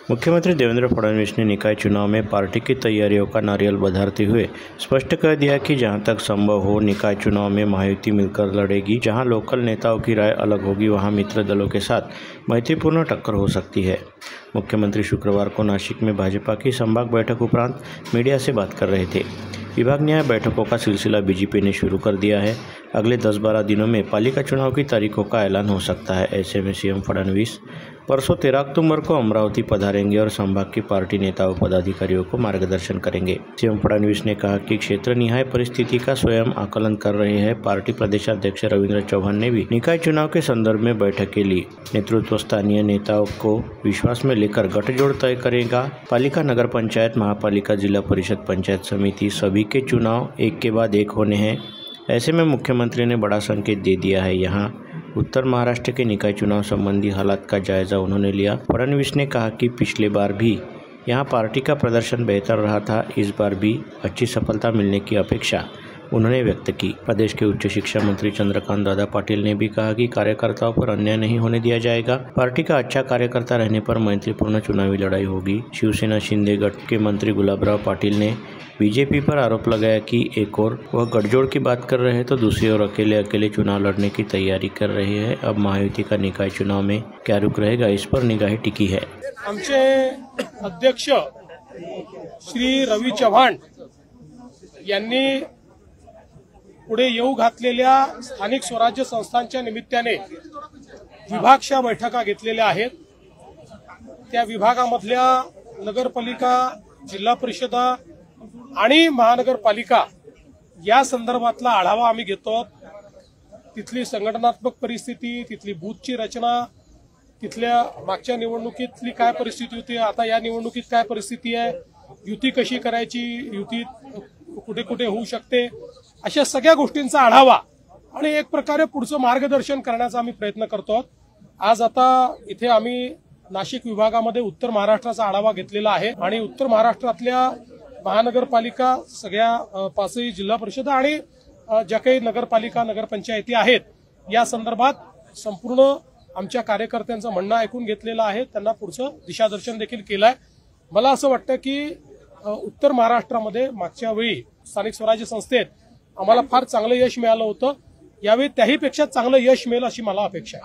मुख्यमंत्री देवेंद्र फडणवीस ने निकाय चुनाव में पार्टी की तैयारियों का नारियल बधाते हुए स्पष्ट कर दिया कि जहां तक संभव हो निकाय चुनाव में महायुति मिलकर लड़ेगी। जहां लोकल नेताओं की राय अलग होगी वहां मित्र दलों के साथ मैत्रीपूर्ण टक्कर हो सकती है। मुख्यमंत्री शुक्रवार को नासिक में भाजपा की संभाग बैठक उपरांत मीडिया से बात कर रहे थे। विभाग न्याय बैठकों का सिलसिला बीजेपी ने शुरू कर दिया है। अगले 10-12 दिनों में पालिका चुनाव की तारीखों का ऐलान हो सकता है। ऐसे में सीएम फडणवीस परसों 13 अक्टूबर को अमरावती पधारेंगे और संभाग की पार्टी नेताओं पदाधिकारियों को मार्गदर्शन करेंगे। सीएम फडणवीस ने कहा कि क्षेत्र निहाय परिस्थिति का स्वयं आकलन कर रहे हैं। पार्टी प्रदेशाध्यक्ष रविंद्र चौहान ने भी निकाय चुनाव के संदर्भ में बैठक के लिए नेतृत्व स्थानीय नेताओं को विश्वास में लेकर गठजोड़ तय करेगा। पालिका, नगर पंचायत, महापालिका, जिला परिषद, पंचायत समिति सभी के चुनाव एक के बाद एक होने हैं। ऐसे में मुख्यमंत्री ने बड़ा संकेत दे दिया है। यहाँ उत्तर महाराष्ट्र के निकाय चुनाव संबंधी हालात का जायजा उन्होंने लिया। फडणवीस ने कहा कि पिछले बार भी यहाँ पार्टी का प्रदर्शन बेहतर रहा था। इस बार भी अच्छी सफलता मिलने की अपेक्षा उन्होंने व्यक्त की। प्रदेश के उच्च शिक्षा मंत्री चंद्रकांत दादा पाटिल ने भी कहा कि कार्यकर्ताओं पर अन्याय नहीं होने दिया जाएगा। पार्टी का अच्छा कार्यकर्ता रहने पर मैत्रीपूर्ण चुनावी लड़ाई होगी। शिवसेना शिंदे गट के मंत्री गुलाबराव पाटिल ने बीजेपी पर आरोप लगाया कि एक और वह गठजोड़ की बात कर रहे हैं तो दूसरी ओर अकेले चुनाव लड़ने की तैयारी कर रहे हैं। अब महायुति का निकाय चुनाव में क्या रुख रहेगा, इस पर निगाहें टिकी है। आमचे अध्यक्ष श्री रवी चव्हाण यांनी पुढे येऊ घातलेल्या स्थानिक स्वराज्य संस्थांच्या निमित्ताने विभागशा बैठका घेतलेल्या आहेत। त्या विभागामधल्या नगरपालिका, जिल्हा परिषद आणि महानगरपालिका या संदर्भातला आढावा आम्ही घेतो। तिथली संघटनात्मक परिस्थिती, तिथली बूथची रचना, तिथल्या मागच्या निवडणुकीतली काय परिस्थिती होती, आता या निवडणुकीत काय परिस्थिती आहे, युती कशी करायची, युती कुठे कुठे होऊ शकते, अशा सगळ्या गोष्टींचा आढावा आणि एक प्रकारे पुढचं मार्गदर्शन करण्याचा आम्ही प्रयत्न करतो। आज आता इथे आम्ही नाशिक विभागामध्ये उत्तर महाराष्ट्राचा आढावा घेतलेला आहे आणि उत्तर महाराष्ट्रातल्या महानगरपालिका, सगळ्या पाचही जिल्हा परिषद आणि ज्या काही नगरपालिका, नगरपंचायती आहेत या संदर्भात संपूर्ण आमच्या कार्यकर्त्यांचं म्हणणं ऐकून घेतलेलं आहे। त्यांना पुढचं दिशादर्शन देखील केलंय। मला असं वाटतं की उत्तर महाराष्ट्रामध्ये मागच्या वेळी स्थानिक स्वराज्य संस्थेत आम्हाला फार चांगलं यश मिळालं होतं। यावेळी त्याहीपेक्षा चांगलं यश मिळेल अशी मला अपेक्षा आहे।